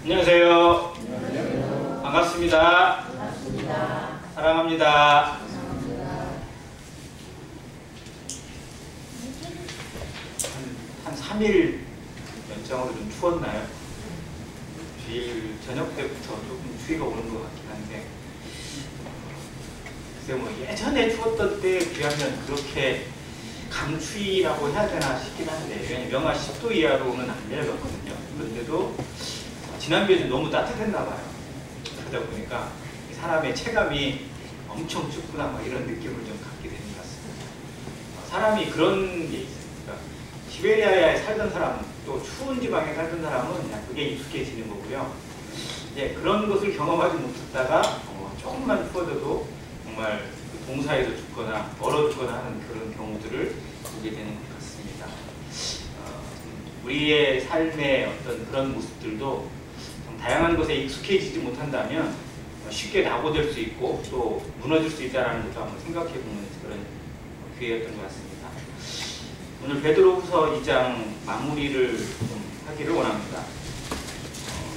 안녕하세요. 안녕하세요. 반갑습니다. 반갑습니다. 사랑합니다. 한 3일 연장으로 좀 추웠나요? 주일 저녁 때부터 조금 추위가 오는 것 같긴 한데, 글쎄 뭐 예전에 추웠던 때에 비하면 그렇게 강추위라고 해야 되나 싶긴 한데, 왜냐면 영하 10도 이하로는 안 내려갔거든요. 그런데도 지난주에 좀 너무 따뜻했나 봐요. 그러다 보니까 사람의 체감이 엄청 춥구나 막 이런 느낌을 좀 갖게 되는 것 같습니다. 사람이 그런 게 있어요. 그러니까 시베리아에 살던 사람, 또 추운 지방에 살던 사람은 그냥 그게 익숙해지는 거고요. 이제 그런 것을 경험하지 못했다가 조금만 추워져도 정말 동사에서 죽거나 얼어 죽거나 하는 그런 경우들을 보게 되는 것 같습니다. 우리의 삶의 어떤 그런 모습들도 좀 다양한 것에 익숙해지지 못한다면 쉽게 낙오될 수 있고 또 무너질 수 있다는 것도 한번 생각해 보는 그런 기회였던 것 같습니다. 오늘 베드로후서 2장 마무리를 좀 하기를 원합니다.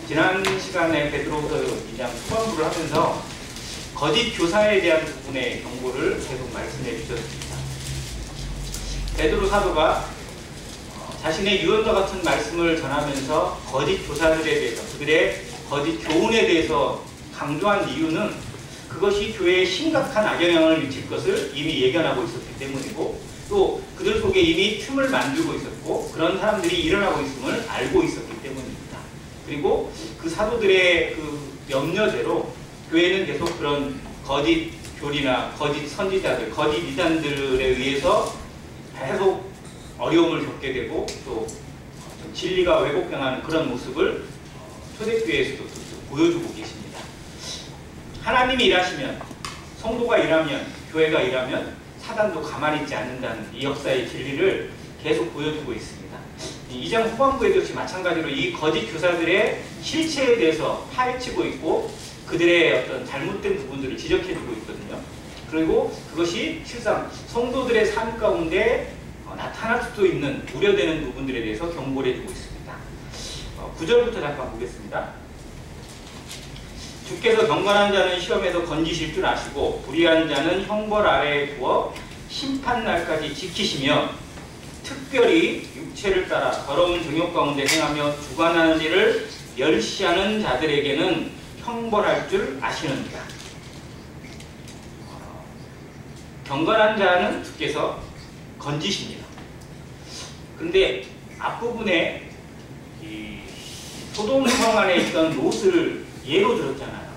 지난 시간에 베드로후서 2장 초반부를 하면서 거짓 교사에 대한 부분의 경고를 계속 말씀해 주셨습니다. 베드로 사도가 자신의 유언과 같은 말씀을 전하면서 거짓 교사들에 대해서, 그들의 거짓 교훈에 대해서 강조한 이유는 그것이 교회에 심각한 악영향을 미칠 것을 이미 예견하고 있었기 때문이고, 또 그들 속에 이미 틈을 만들고 있었고 그런 사람들이 일어나고 있음을 알고 있었기 때문입니다. 그리고 그 사도들의 그 염려대로 교회는 계속 그런 거짓 교리나 거짓 선지자들, 거짓 이단들에 의해서 계속 어려움을 겪게 되고 또 진리가 왜곡당하는 그런 모습을 초대교회에서도 보여주고 계십니다. 하나님이 일하시면, 성도가 일하면, 교회가 일하면 사단도 가만히 있지 않는다는 이 역사의 진리를 계속 보여주고 있습니다. 2장 후반부에도 역시 마찬가지로 이 거짓 교사들의 실체에 대해서 파헤치고 있고 그들의 어떤 잘못된 부분들을 지적해주고 있거든요. 그리고 그것이 실상 성도들의 삶 가운데 나타날 수도 있는 우려되는 부분들에 대해서 경고를 해주고 있습니다. 9절부터 잠깐 보겠습니다. 주께서 경건한 자는 시험에서 건지실 줄 아시고 불의한 자는 형벌 아래에 두어 심판날까지 지키시며 특별히 육체를 따라 더러운 정욕 가운데 행하며 주관하는 일을 멸시하는 자들에게는 형벌할 줄 아시느니라. 경건한 자는 주께서 건지십니다. 근데 앞부분에 이 소돔 성 안에 있던 롯을 예로 들었잖아요.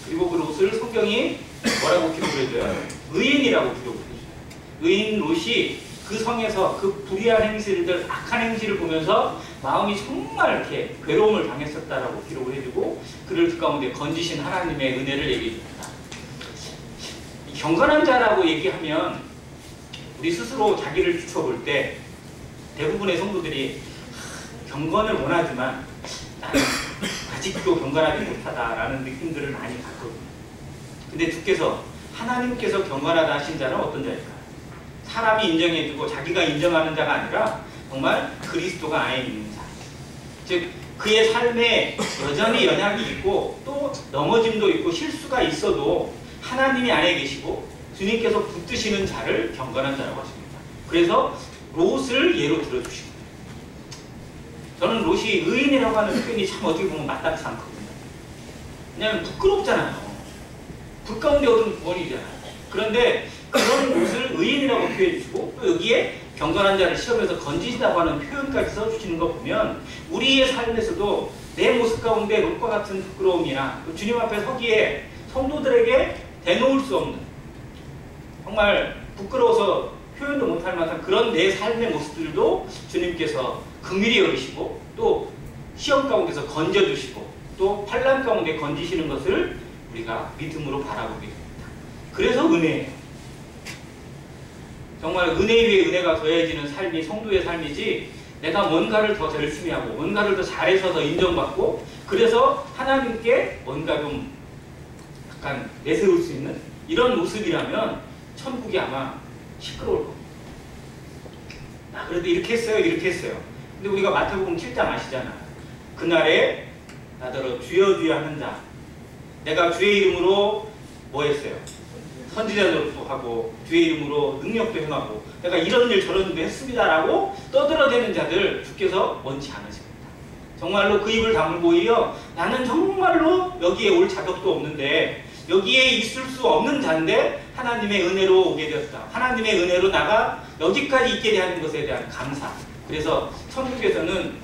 그리고 그 롯을 성경이 뭐라고 기록을 해줘요? 의인이라고 기록을 해줘요. 의인 롯이 그 성에서 그 불의한 행실들, 악한 행실을 보면서 마음이 정말 이렇게 괴로움을 당했었다라고 기록을 해주고 그를 그 가운데 건지신 하나님의 은혜를 얘기해 줍니다. 경건한 자라고 얘기하면 우리 스스로 자기를 비춰볼 때 대부분의 성도들이 경건을 원하지만 나는 아직도 경건하지 못하다라는 느낌들을 많이 받거든요. 근데 주께서, 하나님께서 경건하다 하신 자는 어떤 자일까요? 사람이 인정해주고 자기가 인정하는 자가 아니라 정말 그리스도가 안에 있는 자. 즉 그의 삶에 여전히 연약이 있고 또 넘어짐도 있고 실수가 있어도 하나님이 안에 계시고 주님께서 붙드시는 자를 경건한 자라고 하십니다. 그래서 롯을 예로 들어주시고, 저는 롯이 의인이라고 하는 표현이 참 어떻게 보면 마땅치 않거든요. 왜냐하면 부끄럽잖아요. 불 가운데 얻은 구원이잖아요. 그런데 그런 롯을 의인이라고 표현해주시고 또 여기에 경건한 자를 시험에서 건지신다고 하는 표현까지 써주시는 거 보면 우리의 삶에서도 내 모습 가운데 롯과 같은 부끄러움이나 주님 앞에 서기에 성도들에게 대놓을 수 없는, 정말 부끄러워서 표현도 못할 만한 그런 내 삶의 모습들도 주님께서 긍휼히 여기시고 또 시험 가운데서 건져주시고 또 환난 가운데 건지시는 것을 우리가 믿음으로 바라보게 됩니다. 그래서 은혜예요. 정말 은혜 위에 은혜가 더해지는 삶이 성도의 삶이지, 내가 뭔가를 더 열심히 하고 뭔가를 더 잘해서 더 인정받고 그래서 하나님께 뭔가 좀 약간 내세울 수 있는 이런 모습이라면 천국이 아마 시끄러울 겁니다. 그래도 이렇게 했어요, 이렇게 했어요. 근데 우리가 마태복음 7장 아시잖아요. 그날에 나더러 주여 주여 하는 자, 내가 주의 이름으로 뭐 했어요? 선지자 노릇도 하고 주의 이름으로 능력도 행하고 내가 이런 일 저런 일도 했습니다라고 떠들어대는 자들 주께서 원치 않으십니다. 정말로 그 입을 다물고 오히려 나는 정말로 여기에 올 자격도 없는데 여기에 있을 수 없는 자인데 하나님의 은혜로 오게 되었다. 하나님의 은혜로 나가 여기까지 있게 되는 것에 대한 감사. 그래서 천국에서는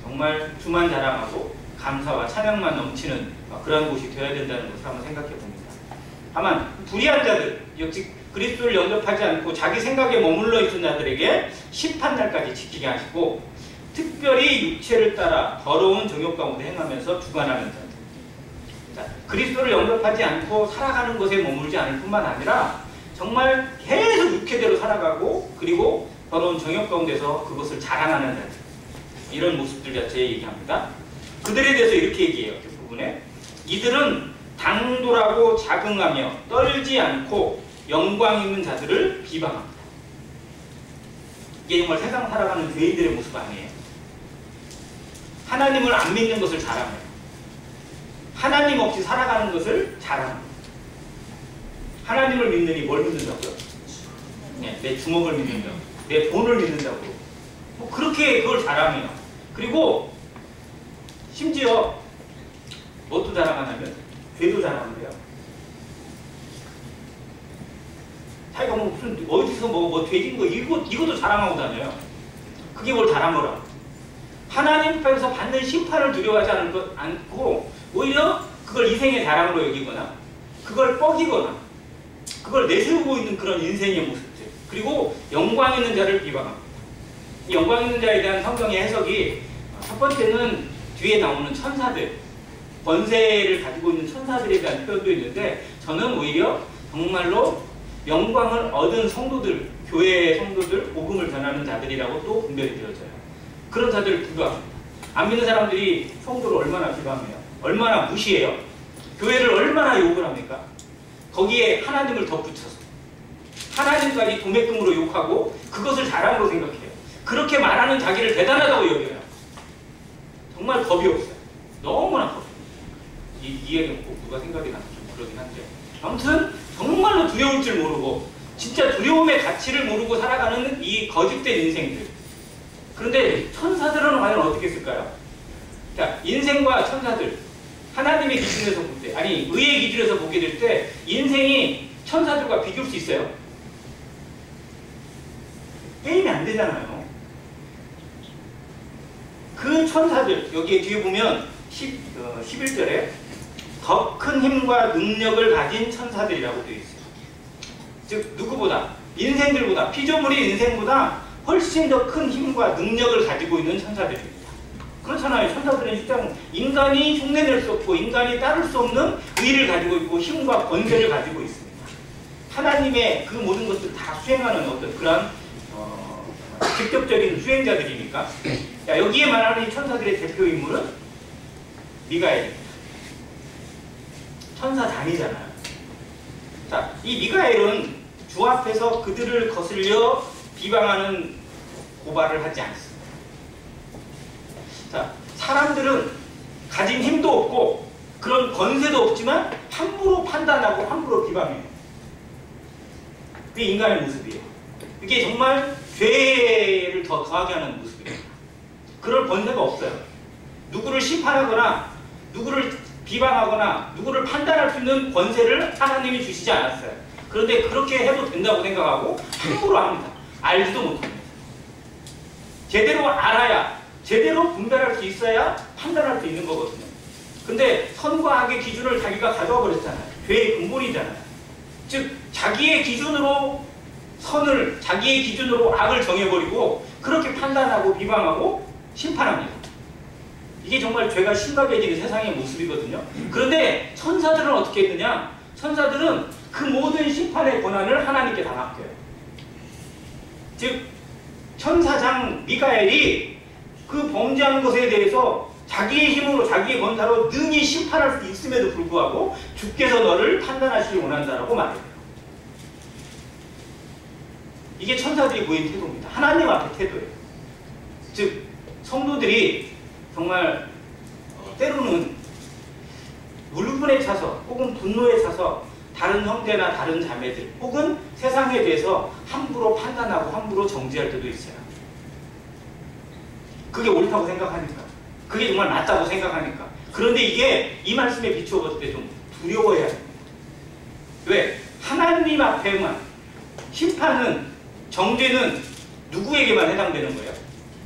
정말 주만 자랑하고 감사와 찬양만 넘치는 그런 곳이 되어야 된다는 것을 한번 생각해 봅니다. 다만 불의한 자들, 즉 그리스도를 영접하지 않고 자기 생각에 머물러 있는 자들에게 심판날까지 지키게 하시고 특별히 육체를 따라 더러운 정욕 가운데 행하면서 주관하는 자들. 자, 그리스도를 영접하지 않고 살아가는 것에 머물지 않을 뿐만 아니라 정말 계속 육체대로 살아가고 그리고 더러운 정욕 가운데서 그것을 자랑하는 자들. 이런 모습들 자체에 얘기합니다. 그들에 대해서 이렇게 얘기해요. 그 부분에 이들은 당돌하고 자긍하며 떨지 않고 영광 있는 자들을 비방합니다. 이게 정말 세상 살아가는 죄인들의 모습 아니에요. 하나님을 안 믿는 것을 자랑해요. 하나님 없이 살아가는 것을 자랑합니다. 하나님을 믿느니 뭘 믿는다고요? 네, 내 주먹을 믿는다고, 내 돈을 믿는다고. 뭐 그렇게 그걸 자랑해요. 그리고 심지어 뭐도 자랑하냐면 죄도 자랑한대요. 자기가 뭐 무슨 어디서 뭐 돼진 거 이것도 자랑하고 다녀요. 그게 뭘 자랑하라. 하나님 앞에서 받는 심판을 두려워하지 않고 오히려 그걸 인생의 자랑으로 여기거나 그걸 뻐기거나 그걸 내세우고 있는 그런 인생의 모습들. 그리고 영광 있는 자를 비방합니다. 이 영광 있는 자에 대한 성경의 해석이 첫 번째는 뒤에 나오는 천사들, 권세를 가지고 있는 천사들에 대한 표현도 있는데 저는 오히려 정말로 영광을 얻은 성도들, 교회의 성도들, 복음을 전하는 자들이라고 또 분별이 되어져요. 그런 자들을 비방합니다. 안 믿는 사람들이 성도를 얼마나 비방해요? 얼마나 무시해요? 교회를 얼마나 욕을 합니까? 거기에 하나님을 덧붙여서 하나님까지 도매금으로 욕하고 그것을 자랑으로 생각해요. 그렇게 말하는 자기를 대단하다고 여겨요. 정말 겁이 없어요. 너무나 겁이. 이 얘기는 꼭 누가 생각이 나서 좀 그러긴 한데 아무튼 정말로 두려울 줄 모르고 진짜 두려움의 가치를 모르고 살아가는 이 거짓된 인생들. 그런데 천사들은 과연 어떻게 했을까요? 자, 인생과 천사들 하나님의 기준에서 볼 때, 아니 의의 기준에서 보게 될 때 인생이 천사들과 비교할 수 있어요? 게임이 안 되잖아요. 그 천사들, 여기에 뒤에 보면 11절에 더 큰 힘과 능력을 가진 천사들이라고 되어 있어요. 즉 누구보다, 인생들보다, 피조물의 인생보다 훨씬 더 큰 힘과 능력을 가지고 있는 천사들입니다. 그렇잖아요. 천사들은 실상 인간이 흉내낼 수 없고 인간이 따를 수 없는 의를 가지고 있고 힘과 권세를 가지고 있습니다. 하나님의 그 모든 것들을 다 수행하는 어떤 그런 직접적인 수행자들이니까. 자, 여기에 말하는 이 천사들의 대표 인물은 미가엘입니다. 천사장이잖아요. 자, 이 미가엘은 주 앞에서 그들을 거슬려 비방하는 고발을 하지 않습니다. 자, 사람들은 가진 힘도 없고 그런 권세도 없지만 함부로 판단하고 함부로 비방해요. 그게 인간의 모습이에요. 이게 정말 죄를 더 더하게 하는 모습입니다. 그럴 권세가 없어요. 누구를 심판하거나 누구를 비방하거나 누구를 판단할 수 있는 권세를 하나님이 주시지 않았어요. 그런데 그렇게 해도 된다고 생각하고 함부로 합니다. 알지도 못합니다. 제대로 알아야, 제대로 분별할 수 있어야 판단할 수 있는 거거든요. 근데 선과 악의 기준을 자기가 가져와 버렸잖아요. 죄의 근본이잖아요. 즉 자기의 기준으로 선을, 자기의 기준으로 악을 정해버리고 그렇게 판단하고 비방하고 심판합니다. 이게 정말 죄가 심각해지는 세상의 모습이거든요. 그런데 천사들은 어떻게 했느냐? 천사들은 그 모든 심판의 권한을 하나님께 다 맡겨요. 즉 천사장 미가엘이 그 범죄한 것에 대해서 자기의 힘으로 자기의 권사로 능히 심판할 수 있음에도 불구하고 주께서 너를 판단하시기 원한다라고 말해요. 이게 천사들이 보인 태도입니다. 하나님 앞의 태도예요. 즉 성도들이 정말 때로는 울분에 차서 혹은 분노에 차서 다른 형제나 다른 자매들 혹은 세상에 대해서 함부로 판단하고 함부로 정죄할 때도 있어요. 그게 옳다고 생각하니까, 그게 정말 맞다고 생각하니까. 그런데 이게 이 말씀에 비추어 봤을 때 좀 두려워해야 합니다. 왜? 하나님 앞에만 심판은, 정죄는 누구에게만 해당되는 거예요?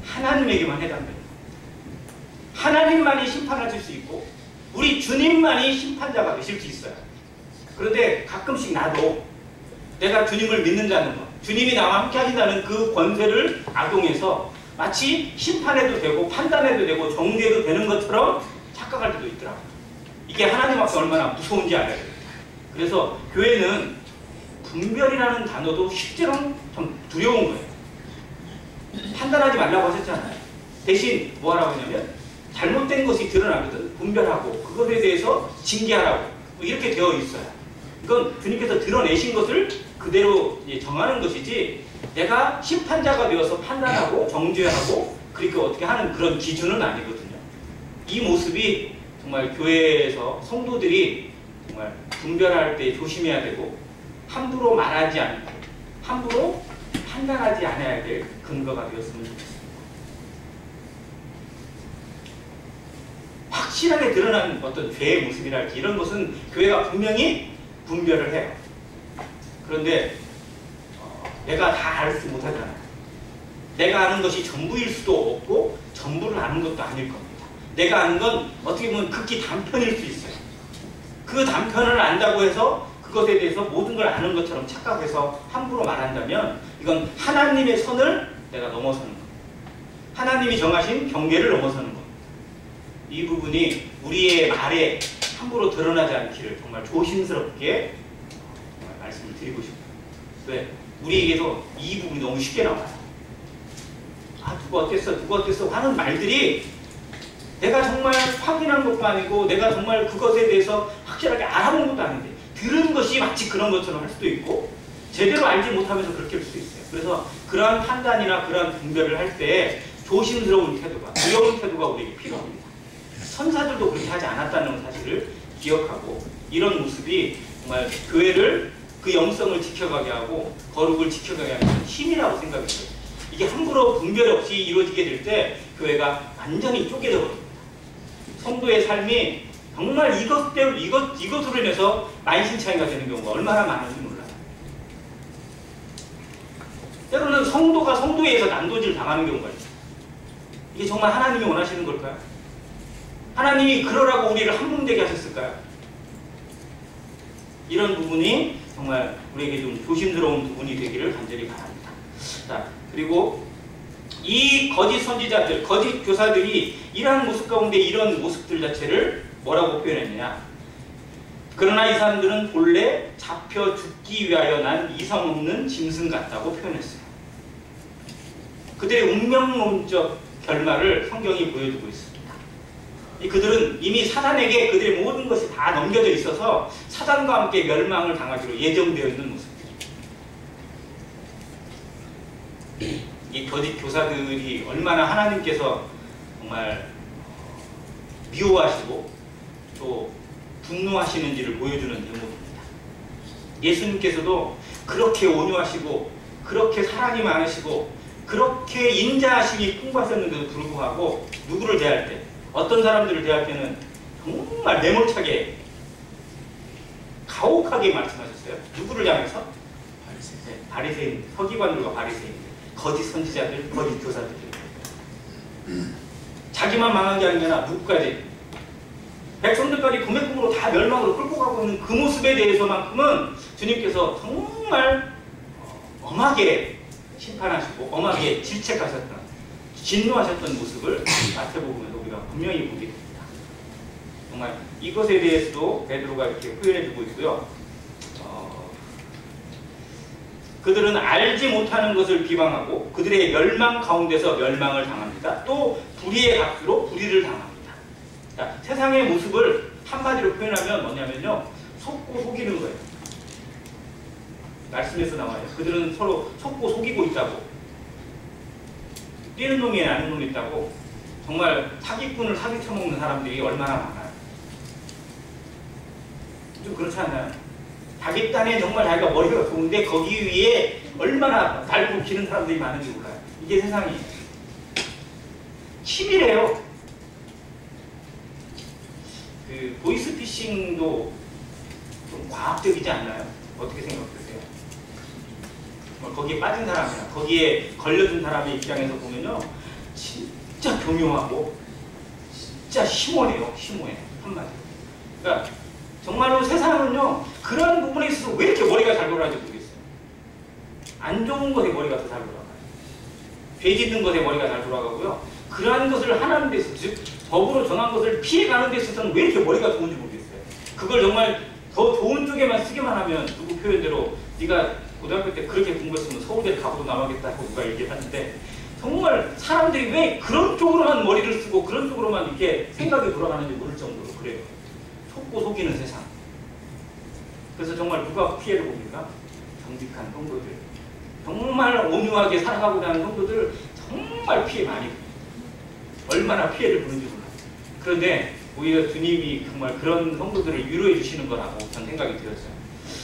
하나님에게만 해당되는 거예요. 하나님만이 심판하실 수 있고 우리 주님만이 심판자가 되실 수 있어요. 그런데 가끔씩 나도 내가 주님을 믿는 자는 것, 주님이 나와 함께 하신다는 그 권세를 악용해서 마치 심판해도 되고 판단해도 되고 정죄해도 되는 것처럼 착각할 때도 있더라고요. 이게 하나님 앞에 얼마나 무서운지 알아야 돼요. 그래서 교회는 분별이라는 단어도 실제로 좀 두려운 거예요. 판단하지 말라고 하셨잖아요. 대신 뭐 하라고 하냐면 잘못된 것이 드러나거든 분별하고 그것에 대해서 징계하라고 이렇게 되어 있어요. 이건 주님께서 드러내신 것을 그대로 정하는 것이지 내가 심판자가 되어서 판단하고 정죄하고 그렇게 어떻게 하는 그런 기준은 아니거든요. 이 모습이 정말 교회에서 성도들이 정말 분별할 때 조심해야 되고 함부로 말하지 않고 함부로 판단하지 않아야 될 근거가 되었으면 좋겠습니다. 확실하게 드러난 어떤 죄의 모습이랄지 이런 것은 교회가 분명히 분별을 해요. 그런데 내가 다 알지 못하잖아요. 내가 아는 것이 전부일 수도 없고 전부를 아는 것도 아닐 겁니다. 내가 아는 건 어떻게 보면 극히 단편일 수 있어요. 그 단편을 안다고 해서 그것에 대해서 모든 걸 아는 것처럼 착각해서 함부로 말한다면 이건 하나님의 선을 내가 넘어서는 겁니다. 하나님이 정하신 경계를 넘어서는 겁니다. 이 부분이 우리의 말에 함부로 드러나지 않기를 정말 조심스럽게 말씀을 드리고 싶어요. 왜? 우리에게도 이 부분이 너무 쉽게 나와요. 아, 누가 어땠어? 누가 어땠어? 하는 말들이 내가 정말 확인한 것도 아니고 내가 정말 그것에 대해서 확실하게 알아본 것도 아닌데 들은 것이 마치 그런 것처럼 할 수도 있고 제대로 알지 못하면서 그렇게 할 수도 있어요. 그래서 그러한 판단이나 그러한 분별을 할 때 조심스러운 태도가, 두려운 태도가 우리에게 필요합니다. 선사들도 그렇게 하지 않았다는 사실을 기억하고 이런 모습이 정말 교회를 그 영성을 지켜가게 하고 거룩을 지켜가게 하는 힘이라고 생각이 들어요. 이게 함부로 분별 없이 이루어지게 될 때 교회가 완전히 쪼개져 버립니다. 성도의 삶이 정말 이것으로 인해서 만신창이가 되는 경우가 얼마나 많은지 몰라요. 때로는 성도가 성도에 의해서 난도질 당하는 경우가 있어요. 이게 정말 하나님이 원하시는 걸까요? 하나님이 그러라고 우리를 한몸되게 하셨을까요? 이런 부분이 정말 우리에게 좀 조심스러운 부분이 되기를 간절히 바랍니다. 자, 그리고 이 거짓 선지자들, 거짓 교사들이 이러한 모습 가운데 이런 모습들 자체를 뭐라고 표현했느냐? 그러나 이 사람들은 본래 잡혀 죽기 위하여 난 이성 없는 짐승 같다고 표현했어요. 그들의 운명론적 결말을 성경이 보여주고 있습니다. 그들은 이미 사단에게 그들의 모든 것이 다 넘겨져 있어서 사단과 함께 멸망을 당하기로 예정되어 있는 모습입니다. 이 거짓 교사들이 얼마나 하나님께서 정말 미워하시고 또 분노하시는지를 보여주는 대목입니다. 예수님께서도 그렇게 온유하시고 그렇게 사랑이 많으시고 그렇게 인자하심이 풍부하셨는데도 불구하고 누구를 대할 때 어떤 사람들을 대할 때는 정말 매몰차게 가혹하게 말씀하셨어요. 누구를 향해서? 바리새인, 서기관들과 바리새인, 거짓 선지자들, 거짓 교사들. 자기만 망한 게 아니라 누구까지? 백성들까지 구매품으로 다 멸망으로 끌고 가고 있는 그 모습에 대해서만큼은 주님께서 정말 엄하게 심판하시고 엄하게 질책하셨던, 진노하셨던 모습을 마태복음에서 우리가 분명히 보게 됩니다. 정말 이것에 대해서도 베드로가 이렇게 표현해주고 있고요. 그들은 알지 못하는 것을 비방하고 그들의 멸망 가운데서 멸망을 당합니다. 또 불의의 값으로 불의를 당합니다. 자, 세상의 모습을 한마디로 표현하면 뭐냐면요, 속고 속이는 거예요. 말씀에서 나와요. 그들은 서로 속고 속이고 있다고. 뛰는 놈이 아는 놈이 있다고. 정말 사기꾼을 사기쳐먹는 사람들이 얼마나 많아요. 좀 그렇지 않나요? 자기 딴에 정말 자기가 머리가 좋은데 거기 위에 얼마나 달고 기는 사람들이 많은지 몰라요. 이게 세상이에요. 치밀해요. 그 보이스피싱도 좀 과학적이지 않나요? 어떻게 생각하세요? 거기에 빠진 사람이나 거기에 걸려든 사람의 입장에서 보면요, 진짜 교묘하고 진짜 심오해요. 심오해. 한마디로. 그러니까 정말로 세상은요, 그런 부분에 있어서 왜 이렇게 머리가 잘 돌아가는지 모르겠어요. 안 좋은 것에 머리가 더 잘 돌아가요. 죄 짓는 것에 머리가 잘 돌아가고요. 그러한 것을 하는 데 있어서, 즉 법으로 정한 것을 피해가는 데 있어서는 왜 이렇게 머리가 좋은지 모르겠어요. 그걸 정말 더 좋은 쪽에만 쓰기만 하면, 누구 표현대로 네가 고등학교 때 그렇게 공부했으면 서울대 가고도 나가겠다고 누가 얘기하는데, 정말 사람들이 왜 그런 쪽으로만 머리를 쓰고 그런 쪽으로만 이렇게 생각이 돌아가는지 모를 정도로 그래요. 속고 속이는 세상. 그래서 정말 누가 피해를 봅니까? 정직한 성도들. 정말 온유하게 살아가고자 하는 성도들 정말 피해 많이 봅니다. 얼마나 피해를 보는지 몰라요. 그런데 오히려 주님이 정말 그런 성도들을 위로해 주시는 거라고 저는 생각이 들었어요.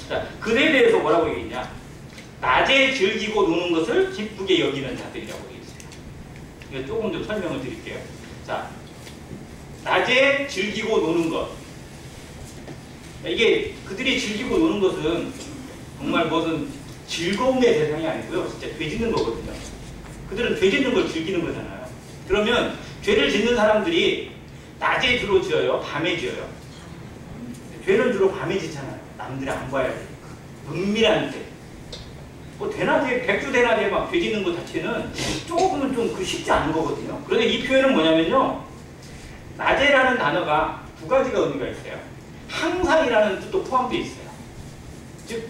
자, 그에 대해서 뭐라고 얘기했냐? 낮에 즐기고 노는 것을 기쁘게 여기는 자들이라고 얘기했어요. 이거 조금 좀 설명을 드릴게요. 자, 낮에 즐기고 노는 것. 이게 그들이 즐기고 노는 것은 정말 무슨 즐거움의 대상이 아니고요. 진짜 죄 짓는 거거든요. 그들은 죄 짓는 걸 즐기는 거잖아요. 그러면 죄를 짓는 사람들이 낮에 주로 지어요? 밤에 지어요? 죄는 주로 밤에 짓잖아요. 남들이 안 봐야 되니까. 은밀한 때. 뭐 대낮에, 백주 대낮에 막 죄 짓는 것 자체는 조금은 좀 쉽지 않은 거거든요. 그런데 이 표현은 뭐냐면요. 낮에라는 단어가 두 가지가 의미가 있어요. 항상이라는 뜻도 포함되어 있어요. 즉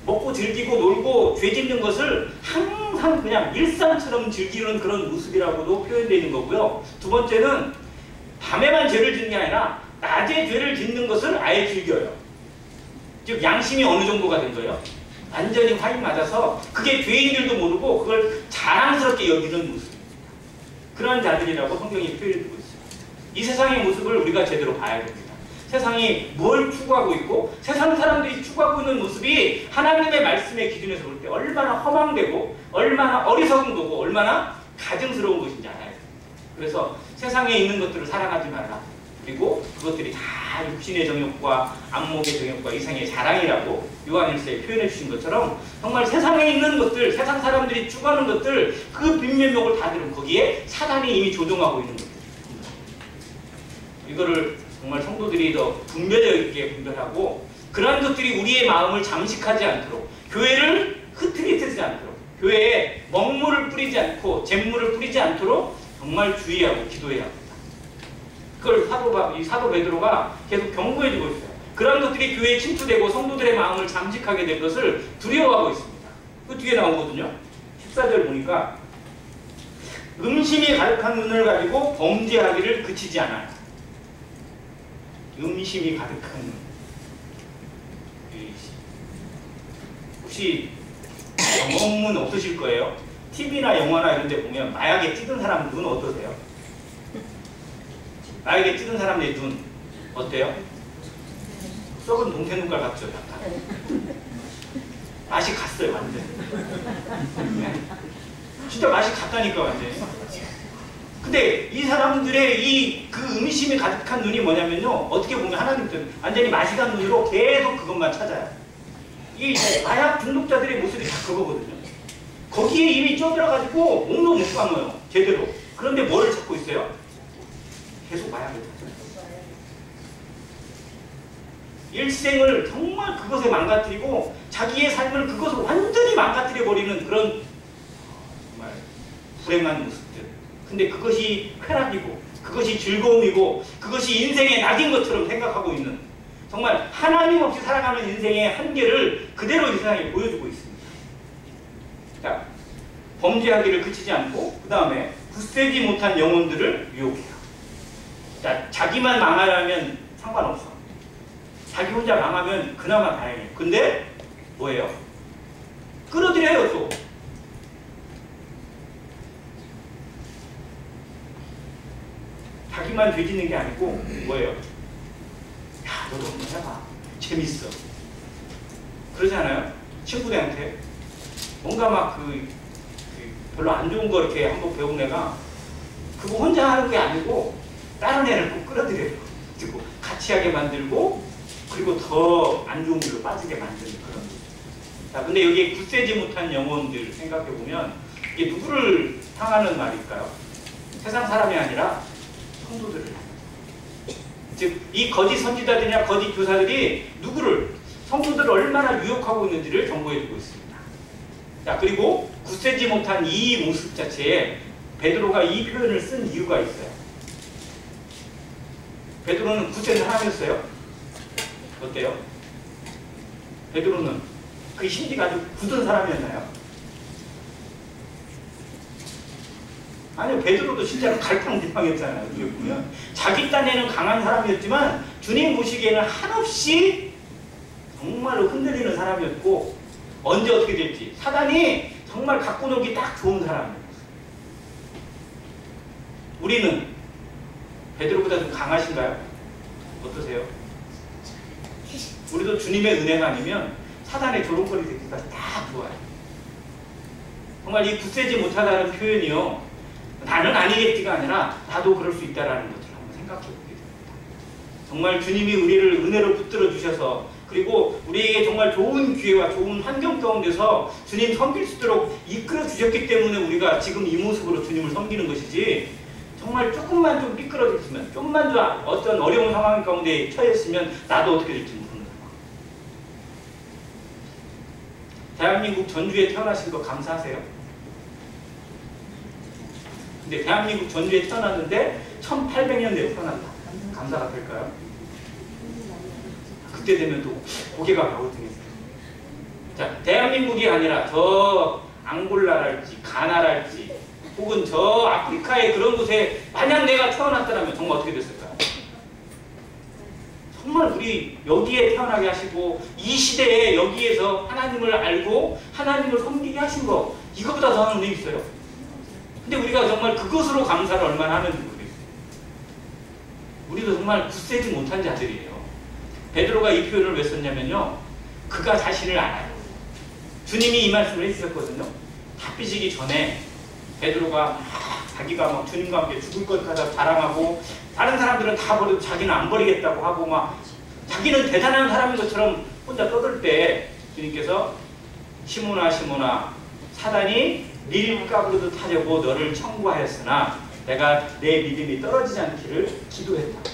먹고 즐기고 놀고 죄 짓는 것을 항상 그냥 일상처럼 즐기는 그런 모습이라고도 표현되어 있는 거고요. 두 번째는 밤에만 죄를 짓는 게 아니라 낮에 죄를 짓는 것을 아예 즐겨요. 즉 양심이 어느 정도가 된 거예요. 완전히 화인 맞아서 그게 죄인 줄도 모르고 그걸 자랑스럽게 여기는 모습입니다. 그런 자들이라고 성경이 표현해주고 있어요. 이 세상의 모습을 우리가 제대로 봐야 됩니다. 세상이 뭘 추구하고 있고 세상 사람들이 추구하고 있는 모습이 하나님의 말씀의 기준에서 볼 때 얼마나 허망되고 얼마나 어리석은 거고 얼마나 가증스러운 것인지 알아요. 그래서 세상에 있는 것들을 사랑하지 말라. 그리고 그것들이 다 육신의 정욕과 안목의 정욕과 이상의 자랑이라고 요한일서에 표현해 주신 것처럼 정말 세상에 있는 것들, 세상 사람들이 추구하는 것들, 그 빈면목을 다 들은 거기에 사단이 이미 조종하고 있는 것들. 이거를 정말 성도들이 더 분별력 있게 분별하고 그러한 것들이 우리의 마음을 잠식하지 않도록, 교회를 흐트리트지 않도록, 교회에 먹물을 뿌리지 않고 잿물을 뿌리지 않도록 정말 주의하고 기도해야 합니다. 그걸 사도 베드로가 계속 경고해주고 있어요. 그런 것들이 교회에 침투되고 성도들의 마음을 잠식하게 될 것을 두려워하고 있습니다. 그 뒤에 나오거든요. 14절 보니까 음심이 가득한 눈을 가지고 범죄하기를 그치지 않아요. 음심이 가득한 눈. 혹시 경험은 없으실 거예요. TV나 영화나 이런 데 보면 마약에 찌든 사람 눈 어떠세요? 마약에 찌든 사람의 눈 어때요? 썩은 동태 눈깔 같죠? 약간. 맛이 갔어요, 완전. 네. 진짜 맛이 갔다니까, 완전히. 근데 이 사람들의 그 음심이 가득한 눈이 뭐냐면요. 어떻게 보면 하나님 때문에 완전히 맛이 간 눈으로 계속 그것만 찾아요. 이 마약 중독자들의 모습이 다 그거거든요. 거기에 이미 쪄들어가지고 몸도 못 감아요. 제대로. 그런데 뭐를 찾고 있어요? 계속 마약을 찾아요. 일생을 정말 그것에 망가뜨리고 자기의 삶을 그것을 완전히 망가뜨려버리는 그런 정말 불행한 모습들. 근데 그것이 쾌락이고 그것이 즐거움이고 그것이 인생의 낙인 것처럼 생각하고 있는 정말 하나님 없이 살아가는 인생의 한계를 그대로 이 세상에 보여주고 있습니다. 자, 범죄하기를 그치지 않고 그 다음에 굳세지 못한 영혼들을 유혹해요. 자, 자기만 망하려면 상관없어. 자기 혼자 망하면 그나마 다행이에요. 근데 뭐예요? 끌어들여요 또. 자기만 죄짓는 게 아니고 뭐예요? 야, 너도 한번 해봐. 재밌어. 그러지 않아요? 친구들한테 뭔가 막 별로 안 좋은 거 이렇게 한번 배운 애가 그거 혼자 하는 게 아니고 다른 애를 꼭 끌어들여요. 그리고 같이 하게 만들고 그리고 더 안 좋은 길로 빠지게 만드는 그런. 자, 근데 여기에 굳세지 못한 영혼들 생각해보면 이게 누구를 향하는 말일까요? 세상 사람이 아니라 성도들을 향하는. 즉, 이 거짓 선지자들이나 거짓 교사들이 누구를, 성도들을 얼마나 유혹하고 있는지를 경고해주고 있습니다. 자, 그리고 굳세지 못한 이 모습 자체에 베드로가 이 표현을 쓴 이유가 있어요. 베드로는 굳센 사람이었어요. 어때요? 베드로는 그 심지가 아주 굳은 사람이었나요? 아니요, 베드로도 실제로 갈팡질팡했잖아요. 어떻게 보면 자기 딴에는 강한 사람이었지만 주님 보시기에는 한없이 정말로 흔들리는 사람이었고, 언제 어떻게 될지 사단이 정말 갖고 놀기 딱 좋은 사람이었어요. 우리는 베드로보다 좀 강하신가요? 어떠세요? 우리도 주님의 은혜가 아니면 사단의 조롱거리 되기까지 다 좋아요. 정말 이 굳세지 못하다는 표현이요, 나는 아니겠지가 아니라 나도 그럴 수 있다라는 것을 한번 생각해 보게 됩니다. 정말 주님이 우리를 은혜로 붙들어 주셔서, 그리고 우리에게 정말 좋은 기회와 좋은 환경 가운데서 주님 섬길 수 있도록 이끌어 주셨기 때문에 우리가 지금 이 모습으로 주님을 섬기는 것이지, 정말 조금만 좀 삐뚤어졌으면, 좀만 더 어떤 어려운 상황 가운데 처했으면 나도 어떻게 될지 모르는 상황. 대한민국 전주에 태어나신 거 감사하세요? 근데 대한민국 전주에 태어났는데 1800년대에 태어났다. 감사가 될까요? 그때 되면 또 고개가 갸우뚱해져요. 자, 대한민국이 아니라 저 앙골라랄지 가나랄지 혹은 저 아프리카의 그런 곳에 만약 내가 태어났더라면 정말 어떻게 됐을까요? 정말 우리 여기에 태어나게 하시고 이 시대에 여기에서 하나님을 알고 하나님을 섬기게 하신 거, 이거보다 더한 은혜 있어요? 근데 우리가 정말 그것으로 감사를 얼마나 하는지 모르겠어요. 우리도 정말 굳세지 못한 자들이에요. 베드로가 이 표현을 왜 썼냐면요, 그가 자신을 알아요. 주님이 이 말씀을 해주셨거든요. 다 삐지기 전에 베드로가 자기가 막 주님과 함께 죽을 것 같아 자랑하고, 다른 사람들은 다 버리고 자기는 안 버리겠다고 하고 막 자기는 대단한 사람인 것처럼 혼자 떠들 때 주님께서 시몬아 시몬아, 사단이 밀가부르듯 하려고 너를 청구하였으나 내가 내 믿음이 떨어지지 않기를 기도했다,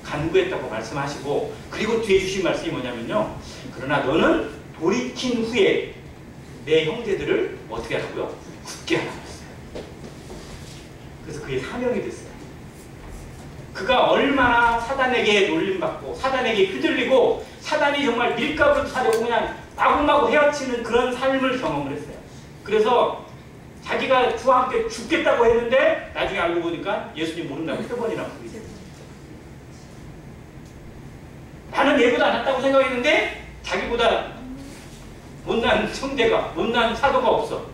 간구했다고 말씀하시고, 그리고 뒤에 주신 말씀이 뭐냐면요, 그러나 너는 돌이킨 후에 내 형제들을 어떻게 하라고요? 굳게 하라고 했어요. 그래서 그게 사명이 됐어요. 그가 얼마나 사단에게 놀림받고 사단에게 휘둘리고 사단이 정말 밀가부르듯 하려고 그냥 마구마구 헤엄치는 그런 삶을 경험을 했어요. 그래서 자기가 주와 함께 죽겠다고 했는데 나중에 알고 보니까 예수님 모른다고 3번이나 부르셨어요. 나는 얘보다 낫다고 생각했는데 자기보다 못난 형제가, 못난 사도가 없어.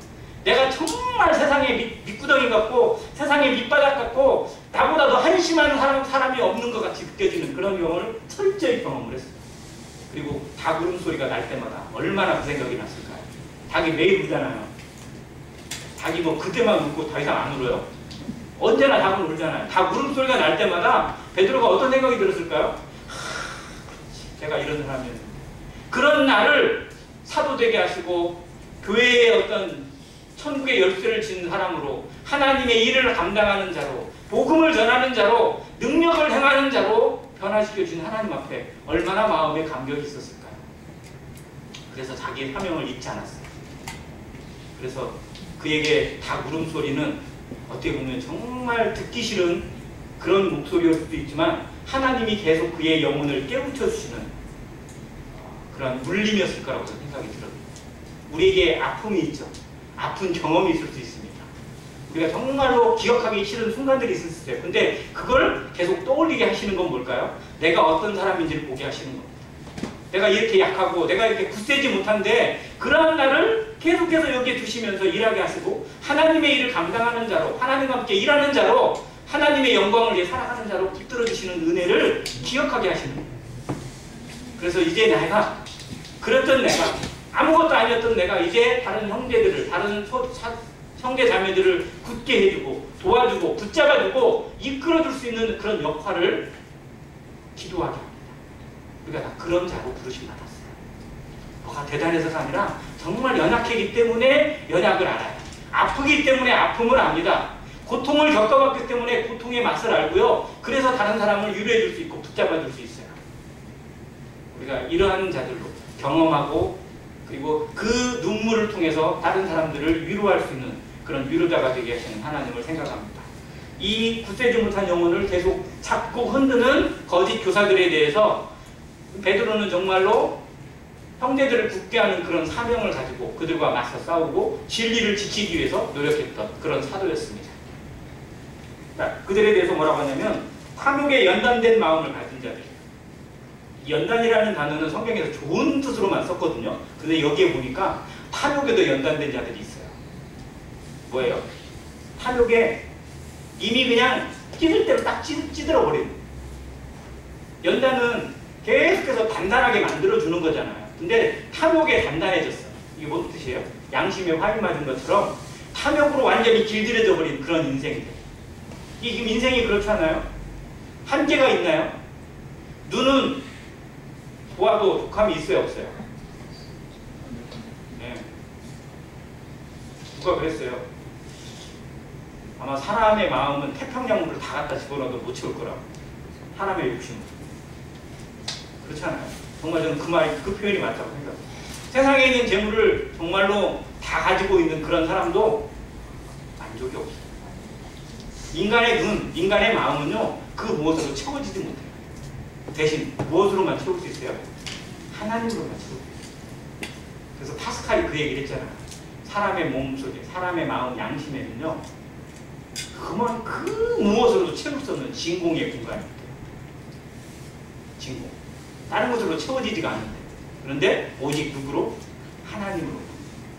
내가 정말 세상에 밑구덩이 같고 세상에 밑바닥 같고 나보다 더 한심한 사람이 없는 것 같이 느껴지는 그런 경험을 철저히 경험을 했어요. 그리고 닭 울음소리가 날 때마다 얼마나 그 생각이 났을까요? 닭이 매일 울잖아요. 닭이 뭐 그때만 울고 더 이상 안 울어요? 언제나 닭은 울잖아요. 닭 울음소리가 날 때마다 베드로가 어떤 생각이 들었을까요? 제가 이런 사람이었는데, 그런 나를 사도 되게 하시고 교회의 어떤 천국의 열쇠를 쥔 사람으로, 하나님의 일을 감당하는 자로, 복음을 전하는 자로, 능력을 행하는 자로 변화시켜 준 하나님 앞에 얼마나 마음에 감격이 있었을까요? 그래서 자기의 사명을 잊지 않았어요. 그래서 그에게 닭 울음소리는 어떻게 보면 정말 듣기 싫은 그런 목소리일 수도 있지만 하나님이 계속 그의 영혼을 깨우쳐 주시는 그런 울림이었을 거라고 저는 생각이 들어요. 우리에게 아픔이 있죠. 아픈 경험이 있을 수 있습니다. 우리가 정말로 기억하기 싫은 순간들이 있을 수 있어요. 근데 그걸 계속 떠올리게 하시는 건 뭘까요? 내가 어떤 사람인지를 보게 하시는 겁니다. 내가 이렇게 약하고 내가 이렇게 굳세지 못한데 그러한 나를 계속해서 여기에 두시면서 일하게 하시고, 하나님의 일을 감당하는 자로, 하나님과 함께 일하는 자로, 하나님의 영광을 위해 살아가는 자로 붙들어 주시는 은혜를 기억하게 하시는 거예요. 그래서 이제 내가 그랬던 내가 아무것도 아니었던 내가 이제 다른 형제들을 다른 형제 자매들을 굳게 해주고 도와주고 붙잡아주고 이끌어줄 수 있는 그런 역할을 기도하게 합니다. 우리가 다 그런 자로 부르심 받았어요. 뭐가 대단해서가 아니라 정말 연약하기 때문에 연약을 알아요. 아프기 때문에 아픔을 압니다. 고통을 겪어봤기 때문에 고통의 맛을 알고요. 그래서 다른 사람을 위로해줄 수 있고 붙잡아줄 수 있어요. 우리가 이러한 자들로 경험하고 그리고 그 눈물을 통해서 다른 사람들을 위로할 수 있는 그런 위로자가 되게 하시는 하나님을 생각합니다. 이 굳세지 못한 영혼을 계속 잡고 흔드는 거짓 교사들에 대해서 베드로는 정말로 형제들을 굳게 하는 그런 사명을 가지고 그들과 맞서 싸우고 진리를 지키기 위해서 노력했던 그런 사도였습니다. 그들에 대해서 뭐라고 하냐면 탐욕에 연단된 마음을 가진 자들. 연단이라는 단어는 성경에서 좋은 뜻으로만 썼거든요. 근데 여기에 보니까 탐욕에도 연단된 자들이 있어요. 뭐예요? 탐욕에 이미 그냥 찌들 대로 딱 찌들어 버리는. 연단은 계속해서 단단하게 만들어주는 거잖아요. 근데 탐욕에 단단해졌어. 이게 뭔 뜻이에요? 양심에 화인 맞은 것처럼 탐욕으로 완전히 길들여져 버린 그런 인생들. 이 지금 인생이 그렇지 않아요? 한계가 있나요? 눈은 보아도 독함이 있어요, 없어요? 네. 누가 그랬어요? 아마 사람의 마음은 태평양물을 다 갖다 집어넣어도 못 채울 거라고. 사람의 욕심은. 그렇지 않아요? 정말 저는 그 표현이 맞다고 생각해요. 세상에 있는 재물을 정말로 다 가지고 있는 그런 사람도 만족이 없어요. 인간의 눈, 인간의 마음은요, 그 무엇으로 채워지지 못해요. 대신 무엇으로만 채울 수 있어요? 하나님으로만 채울 수 있어요. 그래서 파스칼이 그 얘기를 했잖아요. 사람의 몸 속에, 사람의 마음, 양심에는요, 그 무엇으로도 채울 수 없는 진공의 공간이 있대요. 진공. 다른 것으로 채워지지가 않는데. 그런데 오직 누구로? 하나님으로,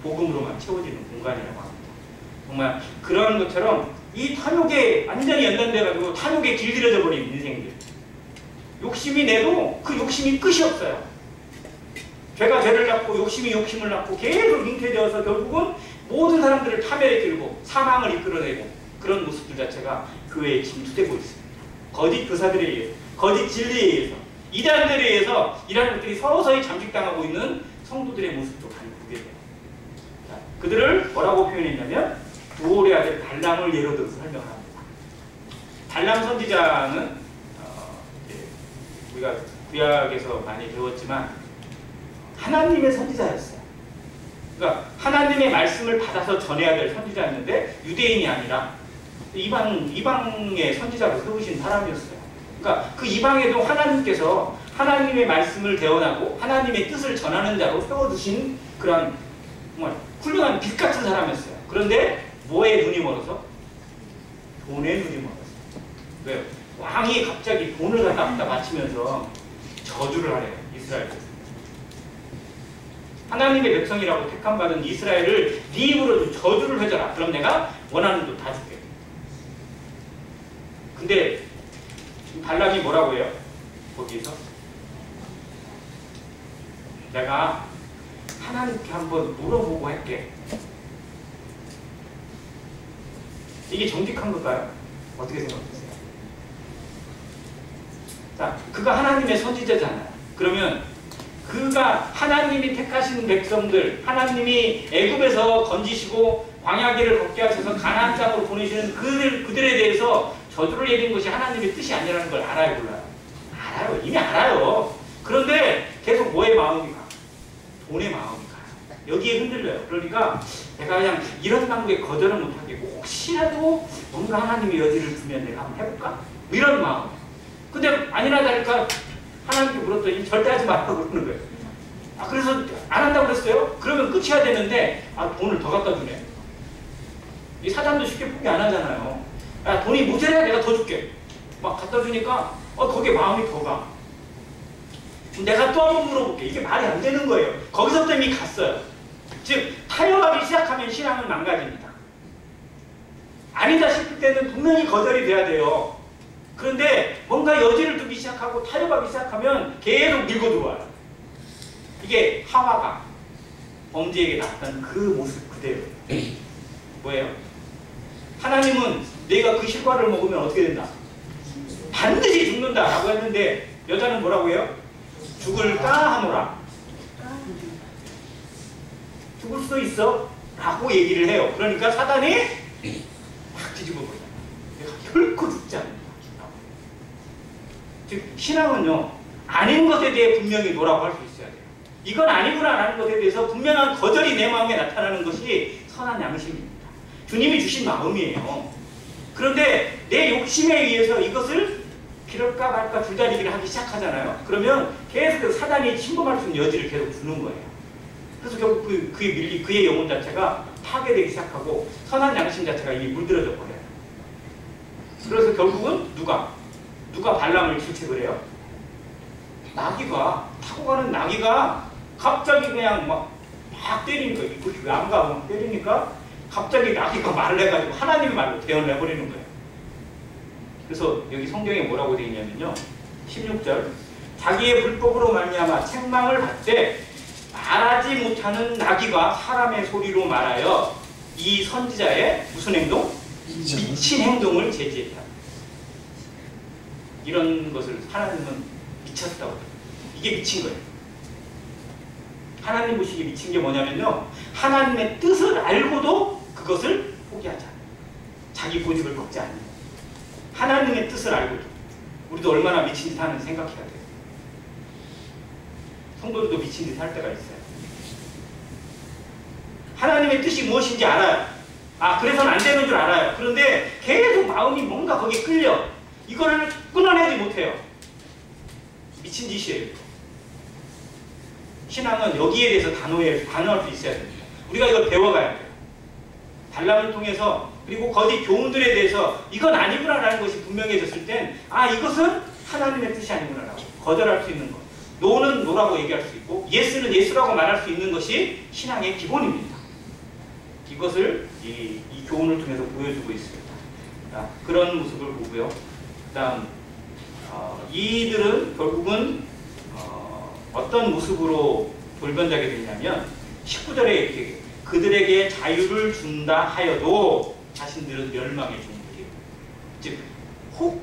복음으로만 채워지는 공간이라고 합니다. 정말 그런 것처럼 이 탐욕에 완전히 연단돼가지고 탐욕에 길들여져 버린 인생들. 욕심이 내도 그 욕심이 끝이 없어요. 죄가 죄를 낳고 욕심이 욕심을 낳고 계속 잉태되어서 결국은 모든 사람들을 파멸에 끌고 사망을 이끌어내고 그런 모습들 자체가 교회에 침투되고 있습니다. 거짓 교사들에 의해서, 거짓 진리에 의해서, 이단들에 의해서 이런 것들이 서서히 잠식당하고 있는 성도들의 모습도 많이 보게 돼요. 그들을 뭐라고 표현했냐면 부올의 아들 발람을 예로 들어서 설명합니다. 발람 선지자는 우리가 구약에서 많이 배웠지만 하나님의 선지자였어요. 그러니까 하나님의 말씀을 받아서 전해야 될 선지자였는데 유대인이 아니라 이방의 선지자로 세우신 사람이었어요. 그러니까 그 이방에도 하나님께서 하나님의 말씀을 대언하고 하나님의 뜻을 전하는 자로 세워두신 그런 정말 훌륭한 빛 같은 사람이었어요. 그런데 뭐에 눈이 멀어서? 돈에 눈이 멀었어요. 왜요? 왕이 갑자기 돈을 갖다 바치면서 저주를 하래요. 이스라엘에서. 하나님의 백성이라고 택함받은 이스라엘을 네 입으로 저주를 해줘라. 그럼 내가 원하는 돈 다 줄게. 근데 발람이 뭐라고 해요? 거기서 내가 하나님께 한번 물어보고 할게. 이게 정직한 걸까요? 어떻게 생각하세요? 자, 그가 하나님의 선지자잖아요. 그러면 그가 하나님이 택하신 백성들, 하나님이 애굽에서 건지시고 광야길을 걷게 하셔서 가나안 땅으로 보내시는 그들에 대해서 저주를 내린 것이 하나님의 뜻이 아니라는 걸 알아요, 몰라요? 알아요. 이미 알아요. 그런데 계속 뭐의 마음이 가? 돈의 마음이 가요. 여기에 흔들려요. 그러니까 내가 그냥 이런 방법에 거절을 못하겠고 혹시라도 뭔가 하나님의 여지를 주면 내가 한번 해볼까? 이런 마음. 근데 아니나 다를까 하나님께 물었더니 절대 하지 말라고 그러는 거예요. 아, 그래서 안 한다고 그랬어요? 그러면 끝이야 되는데 돈을 더 갖다 주네. 이 사단도 쉽게 포기 안 하잖아요. 야, 돈이 모자라야 내가 더 줄게. 막 갖다 주니까 거기에 마음이 더 가. 내가 또 한 번 물어볼게. 이게 말이 안 되는 거예요. 거기서부터 이미 갔어요. 즉 타협하기 시작하면 신앙은 망가집니다. 아니다 싶을 때는 분명히 거절이 돼야 돼요. 그런데 뭔가 여지를 두기 시작하고 타협하기 시작하면 계속 밀고 들어와요. 이게 하와가 범죄에게 나타난 그 모습 그대로예요. 뭐예요? 하나님은 내가 그 실과를 먹으면 어떻게 된다? 반드시 죽는다라고 했는데 여자는 뭐라고 해요? 죽을까 하노라. 죽을 수도 있어 라고 얘기를 해요. 그러니까 사단이 확 뒤집어 버려요. 내가 결코 죽지 않는다. 즉 신앙은요, 아닌 것에 대해 분명히 뭐라고 할 수 있어야 돼요. 이건 아니구나라는 것에 대해서 분명한 거절이 내 마음에 나타나는 것이 선한 양심입니다. 주님이 주신 마음이에요. 그런데 내 욕심에 의해서 이것을 그럴까 말까 줄다리기를 하기 시작하잖아요. 그러면 계속 사단이 침범할 수 있는 여지를 계속 주는 거예요. 그래서 결국 그의 영혼 자체가 파괴되기 시작하고 선한 양심 자체가 이미 물들어져 버려요. 그래서 결국은 누가 발람을 질책을 해요? 나귀가, 타고 가는 나귀가 갑자기 그냥 막 때리니까, 이거 왜 안 가? 막 때리니까 갑자기 나귀가 말을 해가지고 하나님의 말로 대언을 해버리는 거예요. 그래서 여기 성경에 뭐라고 되어 있냐면요, 16절, 자기의 불법으로 말미암아 책망을 받되 말하지 못하는 나귀가 사람의 소리로 말하여 이 선지자의 무슨 행동? 미친 행동을 제지했다. 이런 것을 하나님은 미쳤다고 해요. 이게 미친 거예요. 하나님 보시기에 미친 게 뭐냐면요, 하나님의 뜻을 알고도 그것을 포기하지 않아요. 자기 고집을 꺾지 않아요. 하나님의 뜻을 알고도. 우리도 얼마나 미친 짓 하는지 생각해야 돼요. 성도들도 미친 짓 할 때가 있어요. 하나님의 뜻이 무엇인지 알아요. 그래서는 안 되는 줄 알아요. 그런데 계속 마음이 뭔가 거기에 끌려. 이거를 끊어내지 못해요. 미친 짓이에요. 신앙은 여기에 대해서 단호할 수 있어야 됩니다. 우리가 이걸 배워가야 돼요. 발람을 통해서, 그리고 거짓 교훈들에 대해서 이건 아니구나라는 것이 분명해졌을 땐 이것은 하나님의 뜻이 아니구나라고 거절할 수 있는 것. 노는 노라고 얘기할 수 있고 예스는 예스라고 말할 수 있는 것이 신앙의 기본입니다. 이것을 이 교훈을 통해서 보여주고 있습니다. 그런 모습을 보고요. 그다음 이들은 결국은 어떤 모습으로 돌변하게 되냐면 19절에 이렇게 그들에게 자유를 준다 하여도 자신들은 멸망의 종들이에요. 즉 혹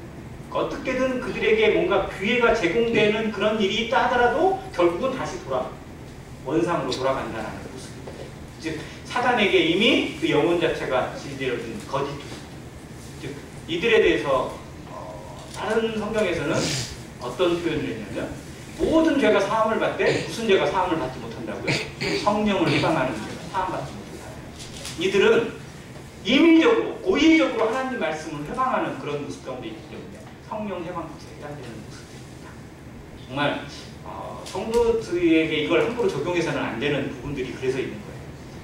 어떻게든 그들에게 뭔가 기회가 제공되는 그런 일이 있다 하더라도 결국은 다시 원상으로 돌아간다는 모습입니다. 즉 사단에게 이미 그 영혼 자체가 지지되어진 거짓. 즉 이들에 대해서 다른 성경에서는 어떤 표현을 했냐면 모든 죄가 사함을 받되 무슨 죄가 사함을 받지 못한다고요? 성령을 해방하는 죄가 사함받지 못한다. 이들은 임의적으로 고의적으로 하나님 말씀을 해방하는 그런 모습 가운데 있기 때문에 성령 해방죄가 되는 모습입니다. 정말 성도들에게 이걸 함부로 적용해서는 안 되는 부분들이 그래서 있는 거예요.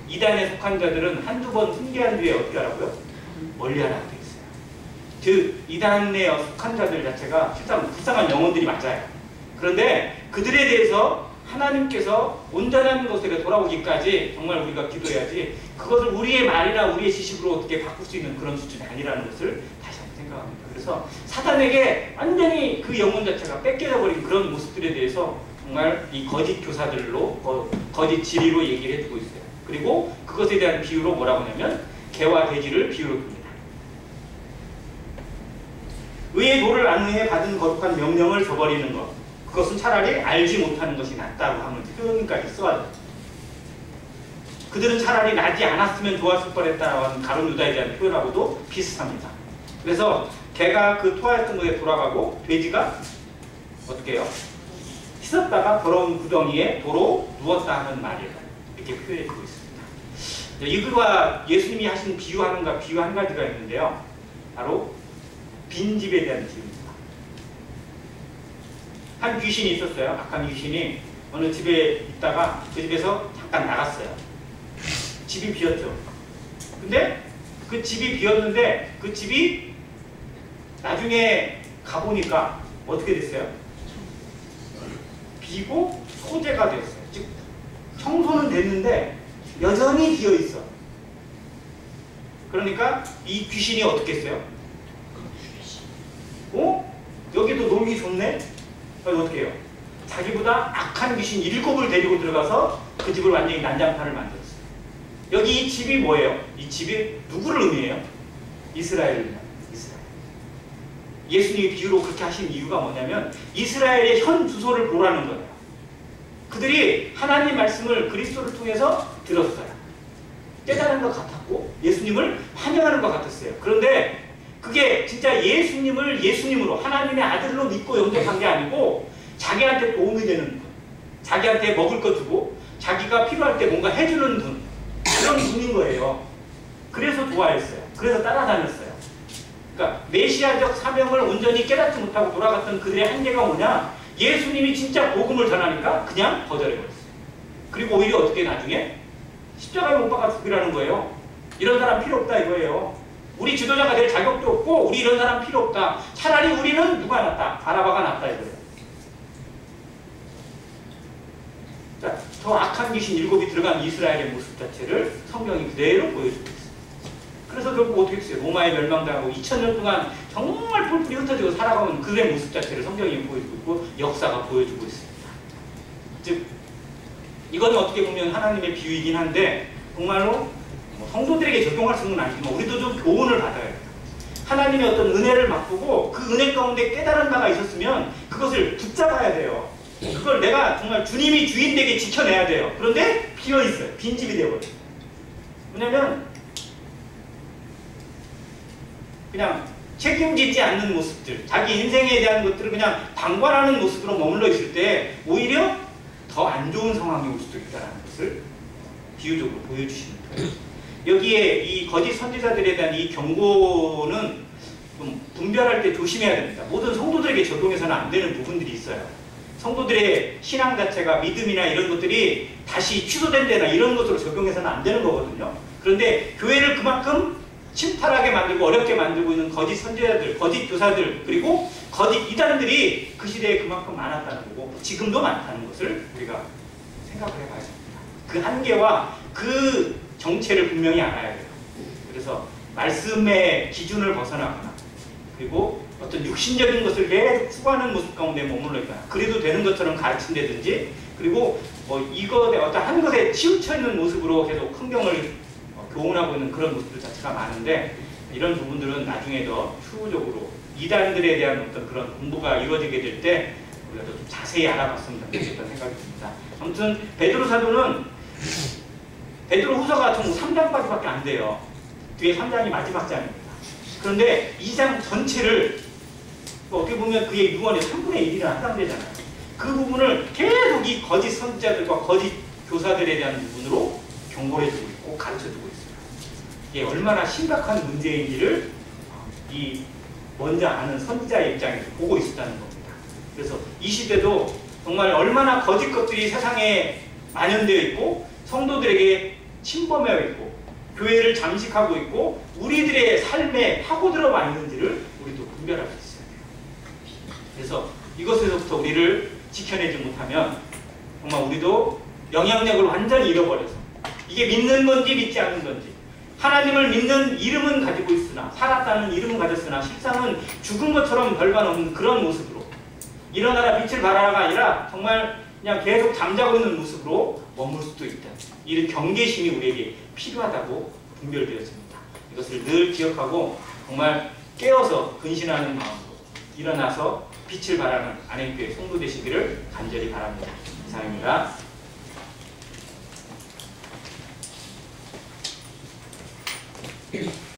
이단에 속한 자들은 한두 번 훈계한 뒤에 어떻게 하라고요? 멀리하라고 되어 있어요. 즉 이단에 속한 자들 자체가 실상 불쌍한 영혼들이 맞아요. 그런데 그들에 대해서 하나님께서 온전한 것에 돌아오기까지 정말 우리가 기도해야지, 그것을 우리의 말이나 우리의 지식으로 어떻게 바꿀 수 있는 그런 수준이 아니라는 것을 다시 한번 생각합니다. 그래서 사단에게 완전히 그 영혼 자체가 뺏겨져 버린 그런 모습들에 대해서 정말 이 거짓 교사들로 거짓 진리로 얘기를 해주고 있어요. 그리고 그것에 대한 비유로 뭐라고 하냐면 개와 돼지를 비유로 듭니다. 의의 도를 안 후에 받은 거룩한 명령을 저버리는 것, 그것은 차라리 알지 못하는 것이 낫다고 하는 표현까지 써야 돼요. 그들은 차라리 나지 않았으면 좋았을 뻔했다라고 하는 가룟 유다에 대한 표현하고도 비슷합니다. 그래서 개가 그 토하였던 곳에 돌아가고 돼지가 어떻게 해요? 씻었다가 더러운 구덩이에 도로 누웠다 하는 말이에요. 이렇게 표현해주고 있습니다. 이거와 예수님이 하신 비유 한 가지가 있는데요. 바로 빈집에 대한 비유입니다. 한 귀신이 있었어요. 악한 귀신이 어느 집에 있다가 그 집에서 잠깐 나갔어요. 집이 비었죠. 근데 그 집이 비었는데 그 집이 나중에 가보니까 어떻게 됐어요? 비고 소재가 됐어요. 즉 청소는 됐는데 여전히 비어 있어. 그러니까 이 귀신이 어떻게 했어요? 여기도 놀기 좋네? 그래서 어떻게 해요? 자기보다 악한 귀신 7을 데리고 들어가서 그 집을 완전히 난장판을 만들었어요. 여기 이 집이 뭐예요? 이 집이 누구를 의미해요? 이스라엘을 의미해요. 이스라엘. 예수님이 비유로 그렇게 하신 이유가 뭐냐면 이스라엘의 현 주소를 보라는 거예요. 그들이 하나님 말씀을 그리스도를 통해서 들었어요. 깨달은 것 같았고 예수님을 환영하는 것 같았어요. 그런데 그게 진짜 예수님을 예수님으로 하나님의 아들로 믿고 영접한 게 아니고 자기한테 도움이 되는 분, 자기한테 먹을 거 주고 자기가 필요할 때 뭔가 해주는 분, 그런 분인 거예요. 그래서 좋아했어요. 그래서 따라다녔어요. 그러니까 메시아적 사명을 온전히 깨닫지 못하고 돌아갔던 그들의 한계가 뭐냐? 예수님이 진짜 복음을 전하니까 그냥 거절해버렸어요. 그리고 오히려 어떻게 나중에 십자가에 못 박아 죽이라는 거예요. 이런 사람 필요 없다 이거예요. 우리 지도자가 될 자격도 없고 우리 이런 사람 필요 없다. 차라리 우리는 누가 낫다? 바라바가 낫다 이거예요. 자, 더 악한 귀신 7이 들어간 이스라엘의 모습 자체를 성경이 그대로 보여주고 있습니다. 그래서 결국 어떻게 됐어요? 로마에 멸망당하고 2000년 동안 정말 뿔뿔이 흩어지고 살아가는 그의 모습 자체를 성경이 보여주고 있고 역사가 보여주고 있습니다. 즉 이건 어떻게 보면 하나님의 비유이긴 한데 정말로 성도들에게 적용할 수는 아니지만 우리도 좀 교훈을 받아야 돼요. 하나님의 어떤 은혜를 맛보고 그 은혜 가운데 깨달은 바가 있었으면 그것을 붙잡아야 돼요. 그걸 내가 정말 주님이 주인 되게 지켜내야 돼요. 그런데 비어있어요. 빈집이 되어버려요. 왜냐면 그냥 책임지지 않는 모습들, 자기 인생에 대한 것들을 그냥 방관하는 모습으로 머물러 있을 때 오히려 더 안 좋은 상황이 올 수도 있다는 것을 비유적으로 보여주시는 거예요. 여기에 이 거짓 선지자들에 대한 이 경고는 좀 분별할 때 조심해야 됩니다. 모든 성도들에게 적용해서는 안 되는 부분들이 있어요. 성도들의 신앙 자체가 믿음이나 이런 것들이 다시 취소된 데나 이런 것으로 적용해서는 안 되는 거거든요. 그런데 교회를 그만큼 침탈하게 만들고 어렵게 만들고 있는 거짓 선지자들, 거짓 교사들, 그리고 거짓 이단들이 그 시대에 그만큼 많았다는 거고 지금도 많다는 것을 우리가 생각을 해봐야 됩니다. 그 한계와 그 정체를 분명히 알아야 돼요. 그래서 말씀의 기준을 벗어나거나 그리고 어떤 육신적인 것을 계속 추구하는 모습 가운데 머물러 있거나 그래도 되는 것처럼 가르친다든지 그리고 이것에 어떤 한 것에 치우쳐 있는 모습으로 계속 성경을 교훈하고 있는 그런 모습들 자체가 많은데 이런 부분들은 나중에 더 추후적으로 이단들에 대한 어떤 그런 공부가 이루어지게 될 때 우리가 좀 자세히 알아봤으면 좋겠다는 생각이 듭니다. 아무튼 베드로 사도는 베드로 후서가 총 3장까지밖에 안 돼요. 뒤에 3장이 마지막 장입니다. 그런데 2장 전체를 어떻게 보면 그의 유언의 3분의 1이나 해당되잖아요. 그 부분을 계속 이 거짓 선지자들과 거짓 교사들에 대한 부분으로 경고해주고 있고 가르쳐주고 있어요. 이게 얼마나 심각한 문제인지를 이 먼저 아는 선지자의 입장에서 보고 있었다는 겁니다. 그래서 이 시대도 정말 얼마나 거짓 것들이 세상에 만연되어 있고 성도들에게 침범하고 있고 교회를 잠식하고 있고 우리들의 삶에 파고들어와 있는지를 우리도 분별할 수 있어야 돼요. 그래서 이것에서부터 우리를 지켜내지 못하면 정말 우리도 영향력을 완전히 잃어버려서 이게 믿는 건지 믿지 않는 건지 하나님을 믿는 이름은 가지고 있으나 살았다는 이름은 가졌으나 실상은 죽은 것처럼 별반없는 그런 모습으로 일어나라 빛을 발하라가 아니라 정말 그냥 계속 잠자고 있는 모습으로 머물 수도 있다. 이런 경계심이 우리에게 필요하다고 분별되었습니다. 이것을 늘 기억하고 정말 깨어서 근신하는 마음으로 일어나서 빛을 발하는 안행교회 성도 되시기를 간절히 바랍니다. 이상입니다.